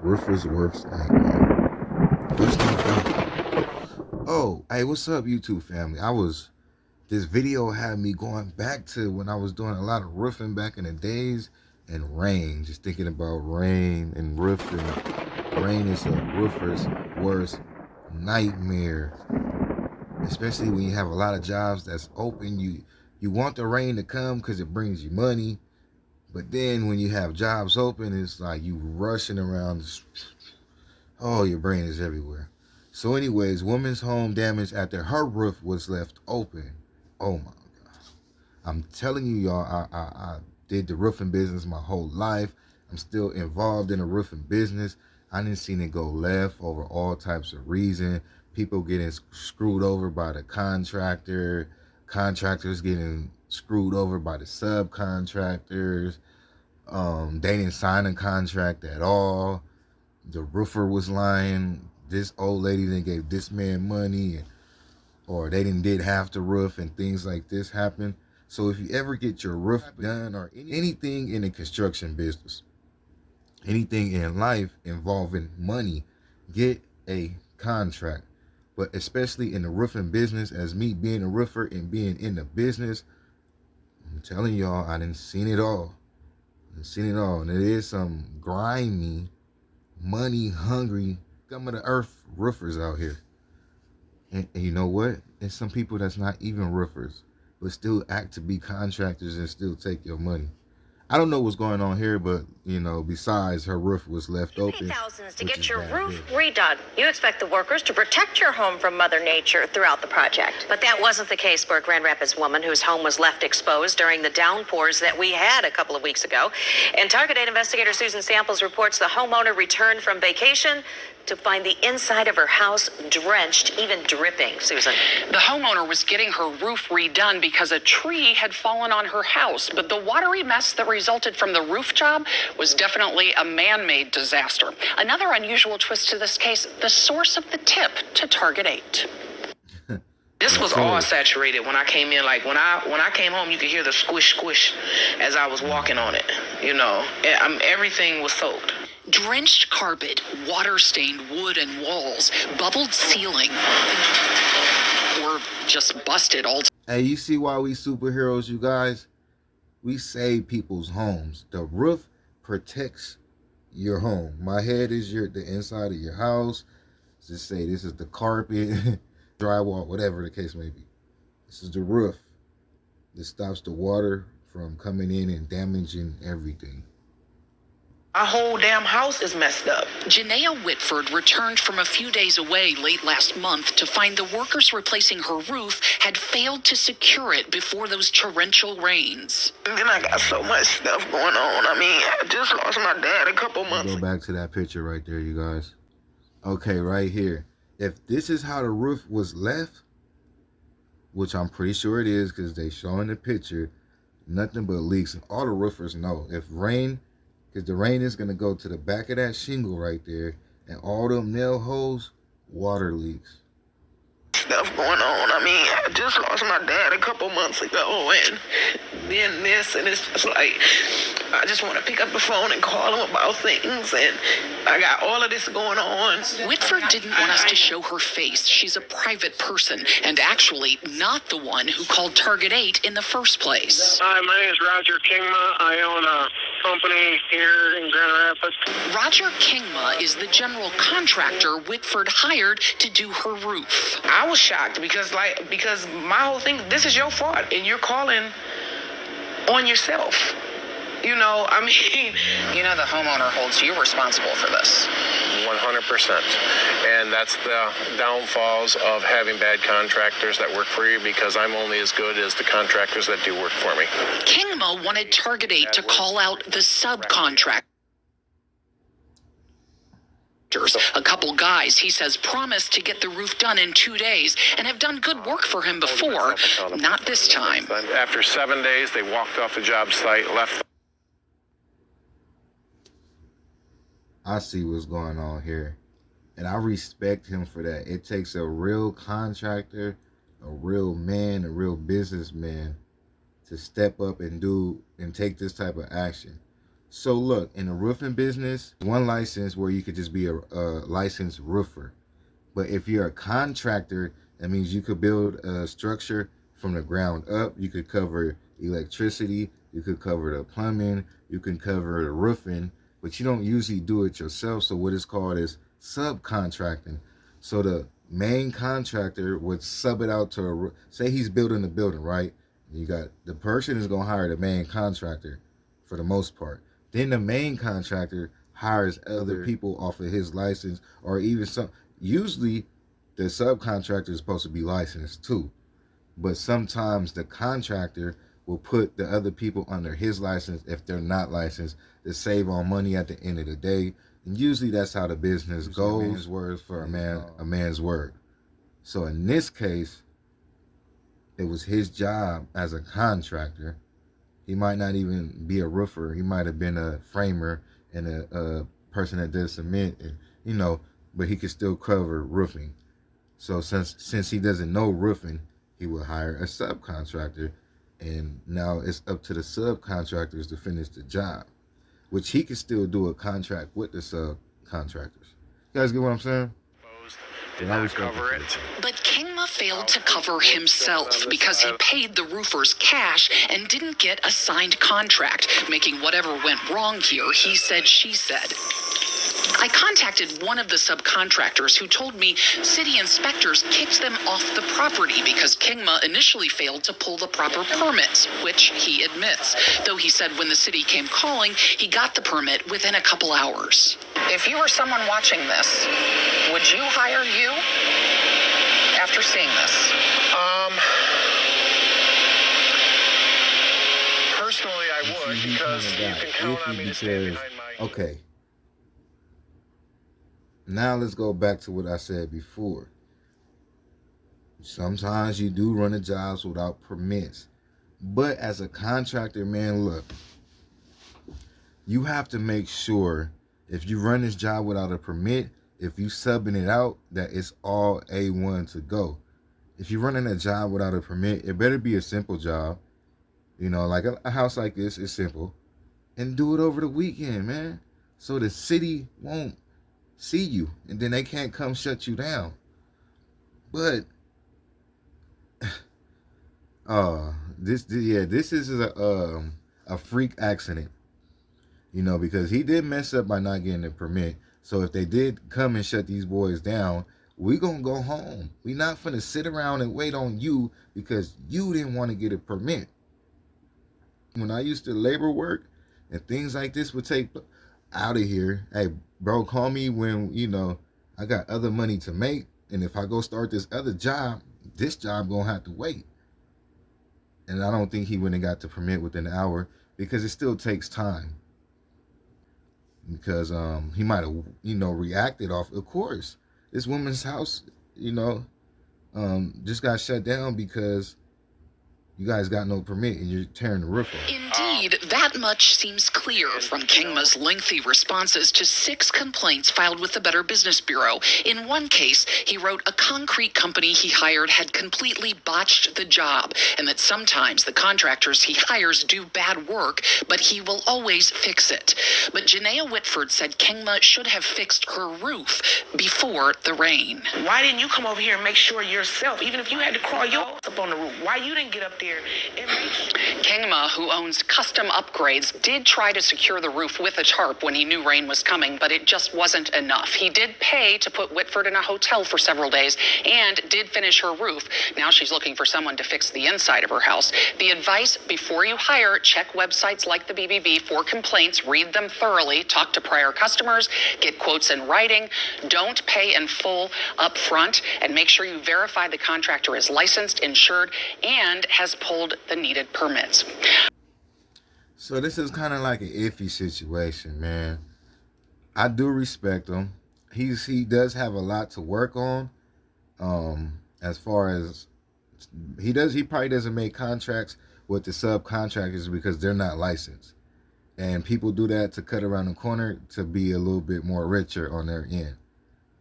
Roofers Works at what's that? Oh, hey, what's up, YouTube family? This video had me going back to when I was doing a lot of roofing back in the days, and rain, just thinking about rain and roofing. Rain is a roofer's worst nightmare, especially when you have a lot of jobs that's open. You want the rain to come because it brings you money, but then when you have jobs open, it's like you rushing around. Oh, your brain is everywhere. So anyways, woman's home damaged after her roof was left open. Oh my God. I'm telling you, y'all, I did the roofing business my whole life. I'm still involved in the roofing business. I didn't see it go left over all types of reasons. People getting screwed over by the contractor, contractors getting screwed over by the subcontractors. They didn't sign a contract at all. The roofer was lying. This old lady didn't give this man money, or they did half the roof, and things like this happen. So if you ever get your roof done, or anything in the construction business, anything in life involving money, get a contract. But especially in the roofing business, as me being a roofer and being in the business, I'm telling y'all, I didn't seen it all. And it is some grimy, money hungry, scum of the earth roofers out here. And you know what? There's some people that's not even roofers, but still act to be contractors and still take your money. I don't know what's going on here, but you know, besides her roof was left open. You pay thousands to get your roof redone. You expect the workers to protect your home from Mother Nature throughout the project. But that wasn't the case for a Grand Rapids woman whose home was left exposed during the downpours that we had a couple of weeks ago. And Target 8 investigator Susan Samples reports the homeowner returned from vacation to find the inside of her house drenched, even dripping. Susan. The homeowner was getting her roof redone because a tree had fallen on her house, but the watery mess that resulted from the roof job was definitely a man-made disaster. Another unusual twist to this case, the source of the tip to Target 8. This was all saturated when I came in. Like when I came home, you could hear the squish squish as I was walking on it. You know, everything was soaked. Drenched carpet, water-stained wood and walls, bubbled ceiling, or just busted all. Hey, you see why we superheroes, you guys? We save people's homes. The roof protects your home. My head is the inside of your house. Just say this is the carpet, drywall, whatever the case may be. This is the roof. This stops the water from coming in and damaging everything. Our whole damn house is messed up. Janaea Whitford returned from a few days away late last month to find the workers replacing her roof had failed to secure it before those torrential rains. And then I got so much stuff going on. I mean, I just lost my dad a couple months ago. Go back to that picture right there, you guys. Okay, right here. If this is how the roof was left, which I'm pretty sure it is because they showing the picture, nothing but leaks. And all the roofers know if rain, because the rain is going to go to the back of that shingle right there, and all them nail holes, water leaks. Stuff going on. I mean, I just lost my dad a couple months ago, and then this, and it's just like, I just want to pick up the phone and call him about things, and I got all of this going on. Whitford didn't want us to show her face. She's a private person, and actually not the one who called Target 8 in the first place. Hi, my name is Roger Kingma. I own a company here in Grand Rapids. Roger Kingma is the general contractor Whitford hired to do her roof. I was shocked because my whole thing, this is your fault, and you're calling on yourself. You know, I mean, you know the homeowner holds you responsible for this. 100%. And that's the downfalls of having bad contractors that work for you, because I'm only as good as the contractors that do work for me. Kingma wanted Target 8 to call out the subcontractor. A couple guys, he says, promised to get the roof done in 2 days and have done good work for him before. Not this time. After 7 days, they walked off the job site, left. I see what's going on here, and I respect him for that. It takes a real contractor, a real man, a real businessman to step up and take this type of action. So look, in the roofing business, one license where you could just be a licensed roofer. But if you're a contractor, that means you could build a structure from the ground up. You could cover electricity, you could cover the plumbing, you can cover the roofing, but you don't usually do it yourself. So what is called is subcontracting. So the main contractor would sub it out to say he's building the building, right? You got the person is gonna hire the main contractor for the most part. Then the main contractor hires other people off of his license, or even some. Usually, the subcontractor is supposed to be licensed too, but sometimes the contractor will put the other people under his license if they're not licensed to save on money at the end of the day. And usually that's how the business goes. A man's word for a man's word. So in this case, it was his job as a contractor. He might not even be a roofer. He might have been a framer and a person that does cement, and, but he could still cover roofing. So since he doesn't know roofing, he will hire a subcontractor, and now it's up to the subcontractors to finish the job, which he could still do a contract with the subcontractors. You guys get what I'm saying? Did not cover it. But Kingma failed to cover himself because he paid the roofers cash and didn't get a signed contract, making whatever went wrong here, he said, she said. I contacted one of the subcontractors who told me city inspectors kicked them off the property because Kingma initially failed to pull the proper permits, which he admits. Though he said when the city came calling, he got the permit within a couple hours. If you were someone watching this, would you hire you after seeing this? Personally, I would, because you can count on me to stand behind my... Okay. Now let's go back to what I said before. Sometimes you do run the jobs without permits. But as a contractor, man, look, you have to make sure if you run this job without a permit, if you subbing it out, that it's all A1 to go. If you're running a job without a permit, it better be a simple job. Like a house like this is simple. And do it over the weekend, man. So the city won't see you, and then they can't come shut you down. But this is a freak accident, because he did mess up by not getting a permit. So if they did come and shut these boys down, we gonna go home. We not finna sit around and wait on you because you didn't want to get a permit. When I used to labor work and things like this would take out of here, hey bro, call me when I got other money to make, and if I go start this other job, this job gonna have to wait. And I don't think he wouldn't have got the permit within an hour, because it still takes time, because he might have reacted off. Of course, this woman's house just got shut down because you guys got no permit and you're tearing the roof off. Indeed, that much seems clear from Kingma's lengthy responses to 6 complaints filed with the Better Business Bureau. In one case, he wrote a concrete company he hired had completely botched the job, and that sometimes the contractors he hires do bad work, but he will always fix it. But Janaea Whitford said Kingma should have fixed her roof before the rain. Why didn't you come over here and make sure yourself, even if you had to crawl your up on the roof, why you didn't get up there and make sure? Kingma, who owns Custom Upgrades, did try to secure the roof with a tarp when he knew rain was coming, but it just wasn't enough. He did pay to put Whitford in a hotel for several days and did finish her roof. Now she's looking for someone to fix the inside of her house. The advice: before you hire, check websites like the BBB for complaints, read them thoroughly, talk to prior customers, get quotes in writing, don't pay in full up front, and make sure you verify the contractor is licensed, insured, and has pulled the needed permits. So this is kind of like an iffy situation, man. I do respect him. He does have a lot to work on. As far as he probably doesn't make contracts with the subcontractors because they're not licensed. And people do that to cut around the corner to be a little bit more richer on their end.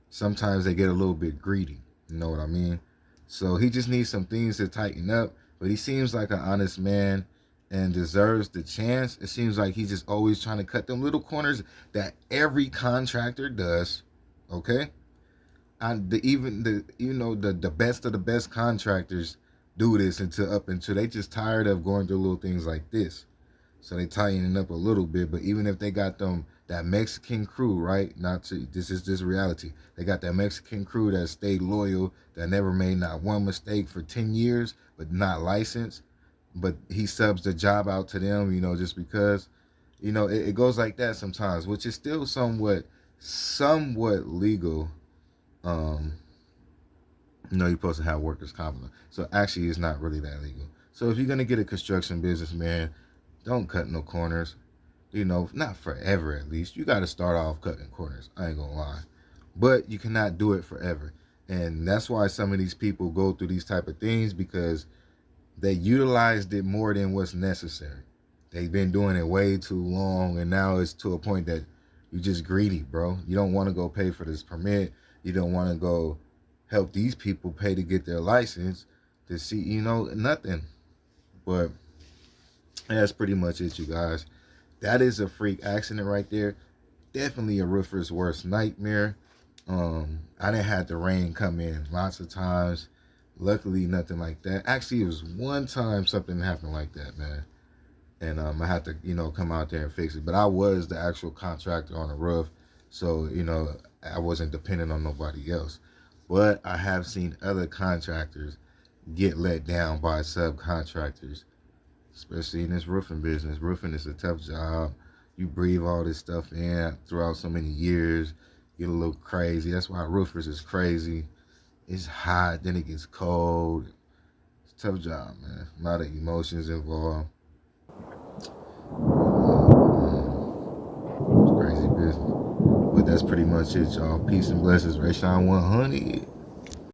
Sometimes they get a little bit greedy. You know what I mean? So he just needs some things to tighten up. But he seems like an honest man. and deserves the chance. It seems like he's just always trying to cut them little corners that every contractor does. Okay, and the best of the best contractors do this until they just tired of going through little things like this. So they tighten it up a little bit. But even if they got them that Mexican crew, right? This is just reality. They got that Mexican crew that stayed loyal, that never made not one mistake for 10 years, but not licensed. But he subs the job out to them, just because. It goes like that sometimes, which is still somewhat legal. You're supposed to have workers' comp. So actually, it's not really that legal. So if you're gonna get a construction business, man, don't cut no corners. Not forever at least. You got to start off cutting corners. I ain't gonna lie, but you cannot do it forever. And that's why some of these people go through these type of things, because they utilized it more than what's necessary. They've been doing it way too long, and now it's to a point that you're just greedy, bro. You don't want to go pay for this permit. You don't want to go help these people pay to get their license to see, nothing. But that's pretty much it, you guys. That is a freak accident right there. Definitely a roofer's worst nightmare. I didn't have the rain come in lots of times. Luckily, nothing like that. Actually, it was one time something happened like that, man. And I had to, come out there and fix it. But I was the actual contractor on the roof. So, I wasn't dependent on nobody else. But I have seen other contractors get let down by subcontractors, especially in this roofing business. Roofing is a tough job. You breathe all this stuff in throughout so many years. Get a little crazy. That's why roofers is crazy. It's hot, then it gets cold. It's a tough job, man. A lot of emotions involved. It's crazy business. But that's pretty much it, y'all. Peace and blessings. Rayshawn 100.